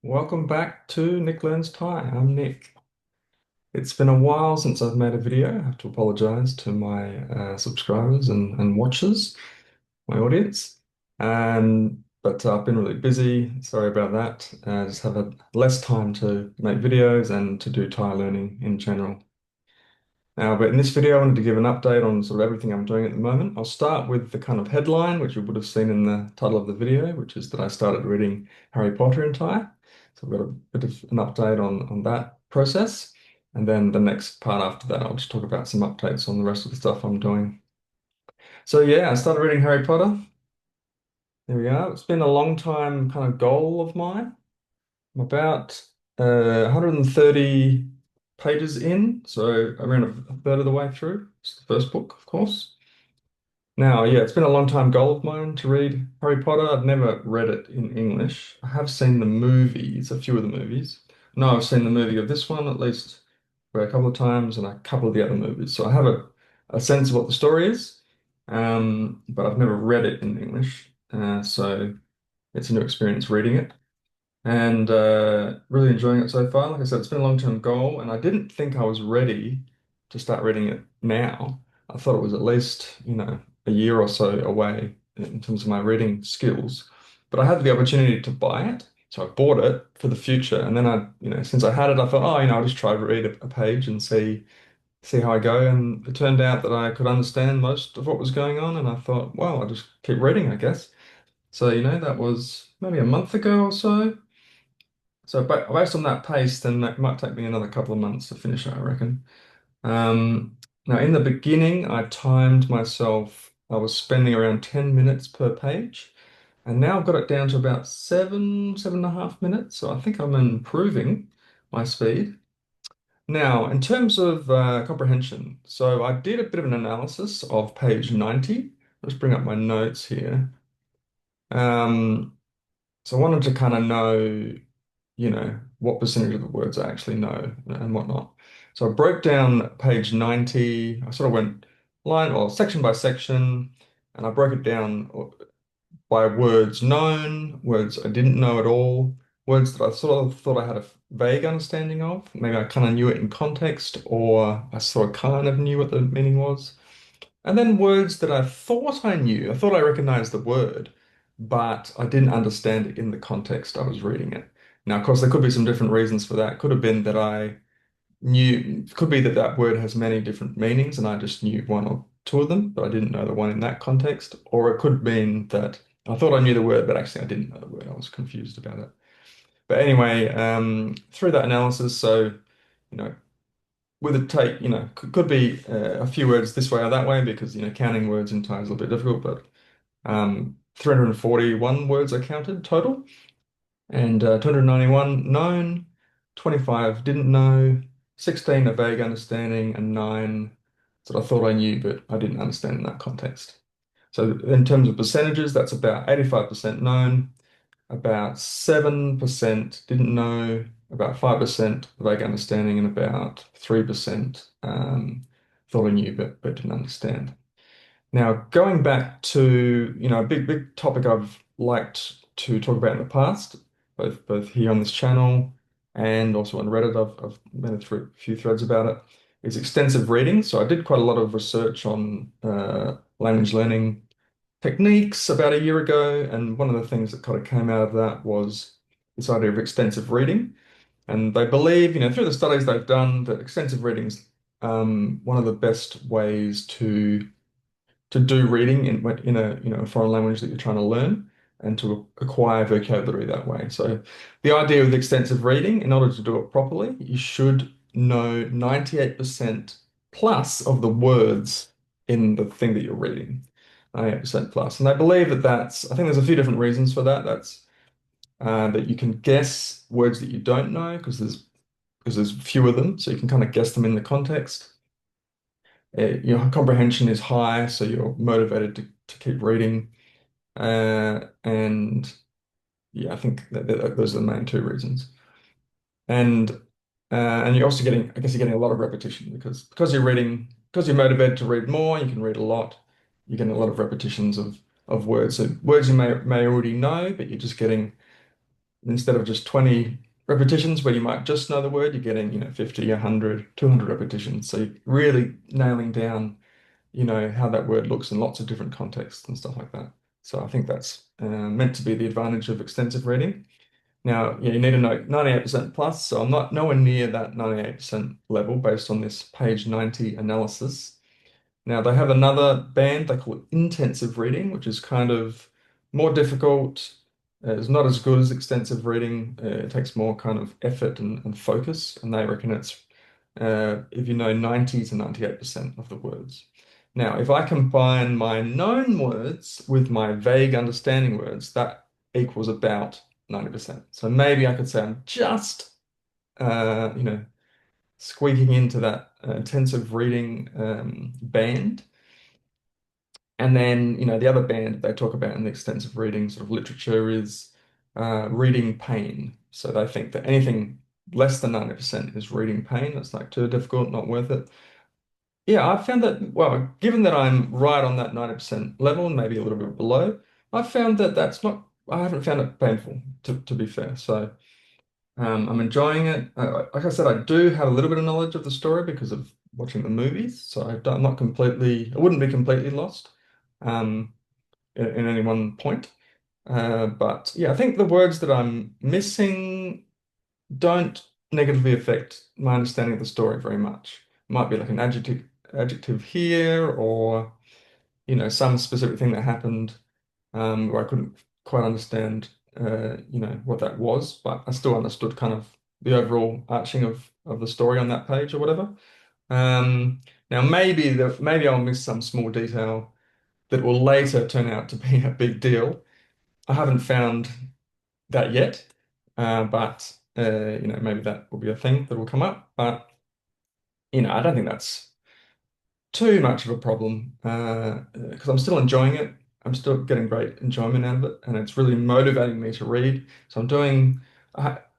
Welcome back to Nick Learns Thai. I'm Nick. It's been a while since I've made a video. I have to apologize to my subscribers and watchers, my audience. But I've been really busy. Sorry about that. I just have had less time to make videos and to do Thai learning in general. But in this video, I wanted to give an update on sort of everything I'm doing at the moment. I'll start with the kind of headline, which you would have seen in the title of the video, which is that I started reading Harry Potter in Thai. So I've got a bit of an update on that process. And then the next part after that, I'll just talk about some updates on the rest of the stuff I'm doing. So yeah, I started reading Harry Potter. There we go. It's been a long time kind of goal of mine. I'm about 130 pages in, so around a third of the way through. It's the first book, of course. Now, yeah, it's been a long time goal of mine to read Harry Potter. I've never read it in English. I have seen the movies, a few of the movies. No, I've seen the movie of this one at least a couple of times and a couple of the other movies. So I have a sense of what the story is, but I've never read it in English. So it's a new experience reading it and really enjoying it so far. Like I said, it's been a long-term goal, and I didn't think I was ready to start reading it now. I thought it was at least, a year or so away in terms of my reading skills. But I had the opportunity to buy it, so I bought it for the future. And then since I had it, I thought, oh, I'll just try to read a page and see how I go. And it turned out that I could understand most of what was going on, and I thought, well, I'll just keep reading, I guess. So, that was maybe a month ago or so. So based on that pace, then that might take me another couple of months to finish it, I reckon. Now, in the beginning, I timed myself. I was spending around 10 minutes per page, and now I've got it down to about 7.5 minutes. So I think I'm improving my speed. Now, in terms of comprehension, so I did a bit of an analysis of page 90. Let's bring up my notes here. Um, so I wanted to kind of know, what percentage of the words I actually know and whatnot. So I broke down page 90. I sort of went line or section by section, and I broke it down by words known, words I didn't know at all, words that I sort of thought I had a vague understanding of. Maybe I kind of knew it in context, or I sort of kind of knew what the meaning was. And then words that I thought I knew, I thought I recognized the word, but I didn't understand it in the context I was reading it. Now, of course, there could be some different reasons for that. Could have been that I knew, could be that that word has many different meanings and I just knew one or two of them, but I didn't know the one in that context. Or it could mean that I thought I knew the word, but actually I didn't know the word. I was confused about it. But anyway, through that analysis, so, you know, with a take, could be a few words this way or that way because, counting words in Thai is a little bit difficult, but 341 words I counted total, and 291 known, 25 didn't know, 16 a vague understanding, and 9 that I thought I knew, but I didn't understand in that context. So in terms of percentages, that's about 85% known, about 7% didn't know, about 5% vague understanding, and about 3% thought I knew but didn't understand. Now, going back to, a big topic I've liked to talk about in the past, both here on this channel and also on Reddit, I've made few threads about it, is extensive reading. So I did quite a lot of research on language learning techniques about a year ago, and one of the things that kind of came out of that was this idea of extensive reading. And they believe, through the studies they've done, that extensive reading is one of the best ways to do reading in a foreign language that you're trying to learn and to acquire vocabulary that way. So the idea with extensive reading, in order to do it properly, you should know 98% plus of the words in the thing that you're reading. 98% plus. And they believe that I think there's a few different reasons for that. That's that you can guess words that you don't know because there's few of them, so you can kind of guess them in the context. Your comprehension is high, so you're motivated to keep reading. And yeah, I think that those are the main two reasons. And and you're also getting, I guess you're getting a lot of repetition because you're reading, because you're motivated to read more, you can read a lot. You're getting a lot of repetitions of words. So words you may already know, but you're just getting instead of just 20 repetitions where you might just know the word, you're getting, 50, 100, 200 repetitions. So you're really nailing down, how that word looks in lots of different contexts and stuff like that. So I think that's meant to be the advantage of extensive reading. Now, yeah, you need to know 98% plus, so I'm not nowhere near that 98% level based on this page 90 analysis. Now, they have another band they call it intensive reading, which is kind of more difficult. It's not as good as extensive reading. It takes more kind of effort and focus, and they reckon it's if you know 90 to 98% of the words. Now, if I combine my known words with my vague understanding words, that equals about 90%. So maybe I could say I'm just, squeaking into that intensive reading band. And then, the other band they talk about in the extensive reading sort of literature is reading pain. So they think that anything less than 90% is reading pain. It's like too difficult, not worth it. Yeah, I found that, well, given that I'm right on that 90% level and maybe a little bit below, I found that that's not, I haven't found it painful, to be fair. So I'm enjoying it. Like I said, I do have a little bit of knowledge of the story because of watching the movies. So I'm not completely, I wouldn't be completely lost um, in any one point. But yeah, I think the words that I'm missing don't negatively affect my understanding of the story very much. Might be like an adjective here, or some specific thing that happened where I couldn't quite understand what that was, but I still understood kind of the overall arching of the story on that page or whatever. Now maybe I'll miss some small detail that will later turn out to be a big deal. I haven't found that yet, but maybe that will be a thing that will come up. But I don't think that's too much of a problem because I'm still enjoying it. I'm still getting great enjoyment out of it, and it's really motivating me to read. So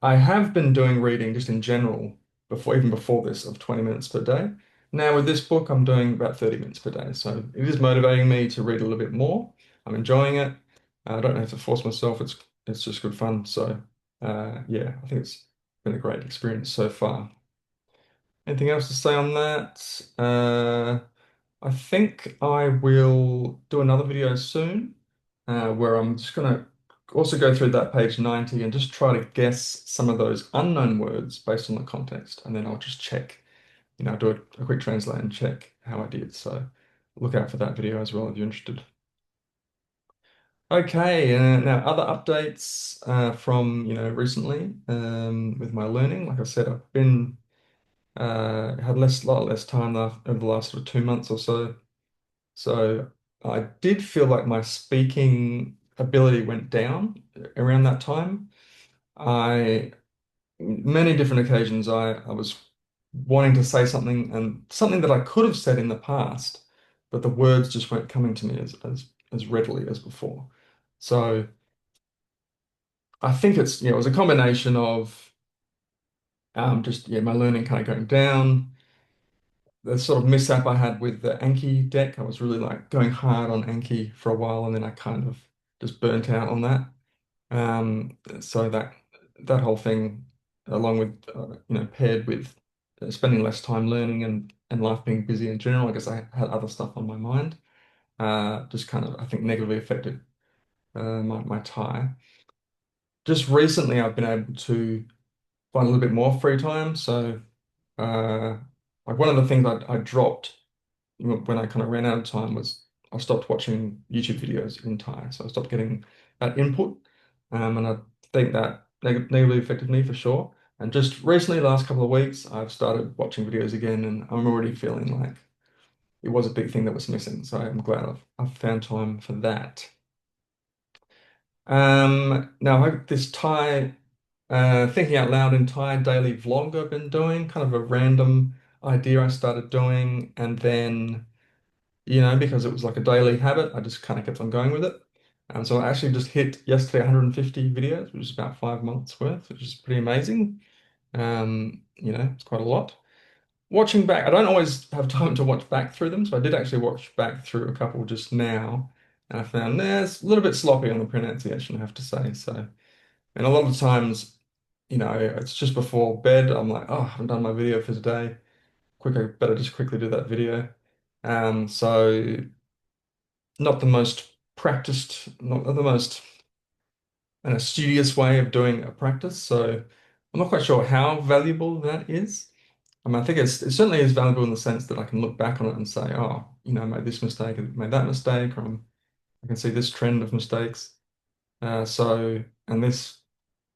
I have been doing reading just in general even before this of 20 minutes per day. Now with this book, I'm doing about 30 minutes per day. So it is motivating me to read a little bit more. I'm enjoying it. I don't have to force myself. It's just good fun. So yeah, I think it's been a great experience so far. Anything else to say on that? I think I will do another video soon where I'm just going to also go through that page 90 and just try to guess some of those unknown words based on the context. And then I'll just check, do a quick translate and check how I did. So look out for that video as well if you're interested. Okay, now other updates from, recently with my learning. Like I said, I've been had lot less time over the last sort of 2 months or so. So I did feel like my speaking ability went down around that time. I, many different occasions, I was wanting to say something and something that I could have said in the past, but the words just weren't coming to me as readily as before. So I think it was a combination of just my learning kind of going down. The sort of mishap I had with the Anki deck, I was really like going hard on Anki for a while, and then I kind of just burnt out on that. So that whole thing, along with paired with spending less time learning and life being busy in general, I guess I had other stuff on my mind. Just kind of I think negatively affected my tie. Just recently, I've been able to find a little bit more free time. So uh, like one of the things I dropped when I kind of ran out of time was I stopped watching YouTube videos in Thai. So I stopped getting that input. And I think that negatively affected me for sure. And just recently, the last couple of weeks, I've started watching videos again, and I'm already feeling like it was a big thing that was missing. So I'm glad I've found time for that. Now, I hope this Thai thinking out loud in Thai daily vlog I've been doing, kind of a random idea I started doing, and then because it was like a daily habit, I just kind of kept on going with it. And so I actually just hit yesterday 150 videos, which is about 5 months worth, which is pretty amazing. It's quite a lot. Watching back, I don't always have time to watch back through them, so I did actually watch back through a couple just now, and I found it's a little bit sloppy on the pronunciation, I have to say. So And a lot of times, it's just before bed. I'm like, oh, I haven't done my video for today. Quick, I better just quickly do that video. So not the most practiced, not the most studious way of doing a practice. So I'm not quite sure how valuable that is. I mean, I think it certainly is valuable in the sense that I can look back on it and say, oh, I made this mistake, I made that mistake, or I can see this trend of mistakes. And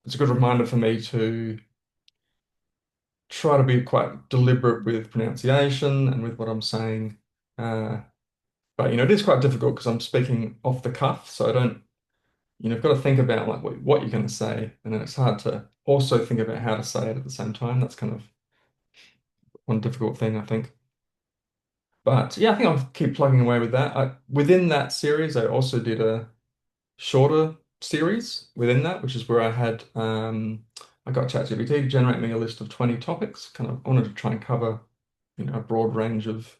it's a good reminder for me to try to be quite deliberate with pronunciation and with what I'm saying. Uh, but it is quite difficult because I'm speaking off the cuff, so I don't, you've got to think about like what you're going to say, and then it's hard to also think about how to say it at the same time. That's kind of one difficult thing, I think. But yeah, I think I'll keep plugging away with that. Within that series, I also did a shorter series within that, which is where I got ChatGPT to generate me a list of 20 topics. Kind of wanted to try and cover, a broad range of,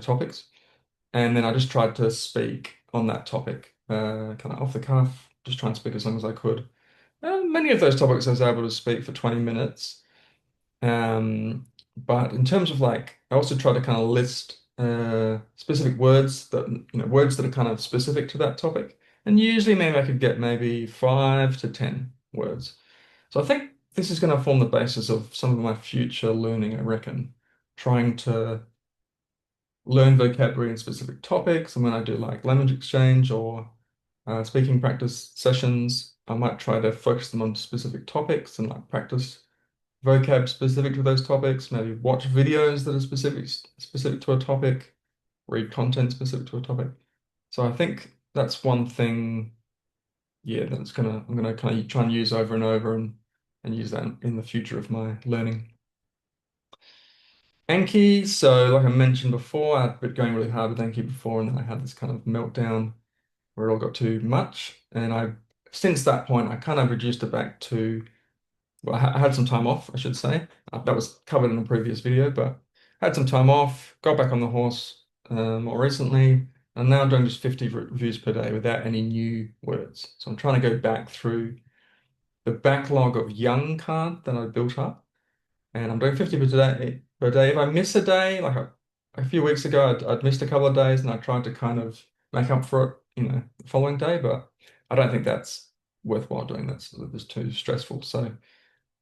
topics. And then I just tried to speak on that topic, kind of off the cuff, just try and speak as long as I could. And many of those topics I was able to speak for 20 minutes. Um, but in terms of like, I also try to kind of list specific words that are kind of specific to that topic. And usually maybe I could get maybe 5 to 10 words. So I think this is going to form the basis of some of my future learning, I reckon. Trying to learn vocabulary in specific topics. And when I do like language exchange or speaking practice sessions, I might try to focus them on specific topics and like practice vocab specific to those topics, maybe watch videos that are specific to a topic, read content specific to a topic. So I think that's one thing, yeah, I'm gonna kind of try and use over and over and use that in the future of my learning. Anki, so like I mentioned before, I'd been going really hard with Anki before, and then I had this kind of meltdown where it all got too much. And since that point, I kind of reduced it back to well, I had some time off, I should say. That was covered in a previous video, but I had some time off, got back on the horse more recently, and now I'm doing just 50 reviews per day without any new words. So I'm trying to go back through the backlog of young card that I built up, and I'm doing 50 per day. Per day. If I miss a day, like a few weeks ago, I'd missed a couple of days, and I tried to kind of make up for it, the following day, but I don't think that's worthwhile doing. That's too stressful. So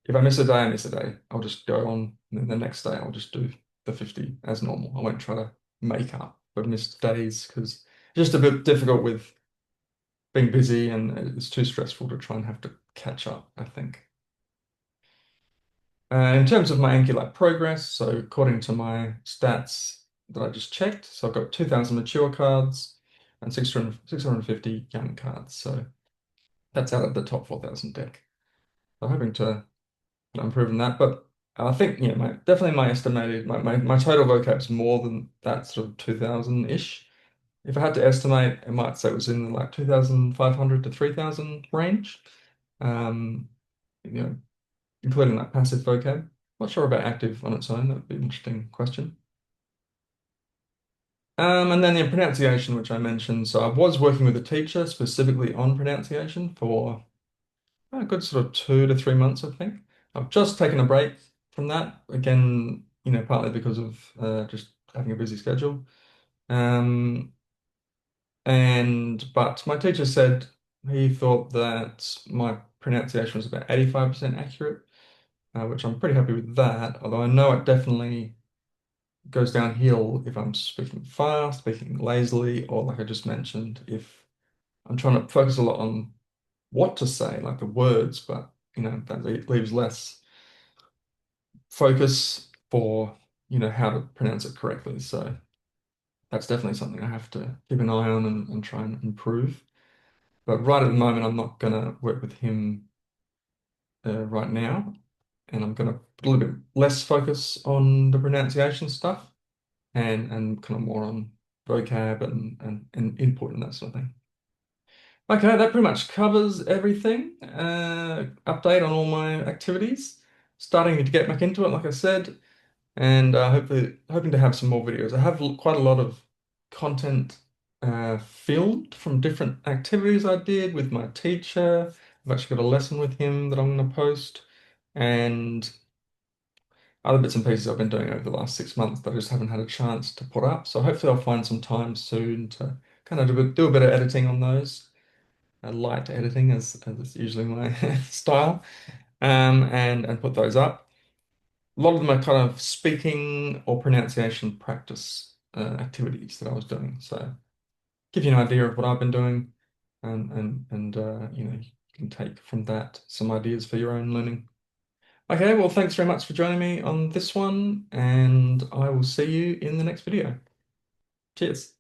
if I miss a day, I miss a day. I'll just go on, and then the next day I'll just do the 50 as normal. I won't try to make up for missed days because it's just a bit difficult with being busy and it's too stressful to try and have to catch up, I think. In terms of my Anki like progress, so according to my stats that I just checked, so I've got 2,000 mature cards and 650 young cards. So that's out of the top 4,000 deck. I'm hoping to improving that. But I think, definitely my estimated, my total vocab's more than that sort of 2000-ish. If I had to estimate, I might say it was in the like 2,500 to 3,000 range, um, you know, including that passive vocab. Not sure about active on its own. That would be an interesting question. And then the pronunciation, which I mentioned. So I was working with a teacher specifically on pronunciation for a good sort of 2 to 3 months, I think. I've just taken a break from that again, partly because of just having a busy schedule. Um, but my teacher said he thought that my pronunciation was about 85% accurate, which I'm pretty happy with that. Although I know it definitely goes downhill if I'm speaking fast, speaking lazily, or like I just mentioned, if I'm trying to focus a lot on what to say, like the words, but that leaves less focus for how to pronounce it correctly. So that's definitely something I have to keep an eye on and try and improve. But right at the moment, I'm not gonna work with him right now, and I'm gonna put a little bit less focus on the pronunciation stuff and kind of more on vocab and input and that sort of thing. Okay, that pretty much covers everything. Update on all my activities. Starting to get back into it, like I said, and hopefully hoping to have some more videos. I have quite a lot of content filmed from different activities I did with my teacher, I've actually got a lesson with him that I'm going to post, and other bits and pieces I've been doing over the last 6 months that I just haven't had a chance to put up. So hopefully I'll find some time soon to kind of do a bit of editing on those. Light editing as is usually my style, and put those up. A lot of them are kind of speaking or pronunciation practice activities that I was doing. So give you an idea of what I've been doing, and you can take from that some ideas for your own learning. Okay, well, thanks very much for joining me on this one, and I will see you in the next video. Cheers.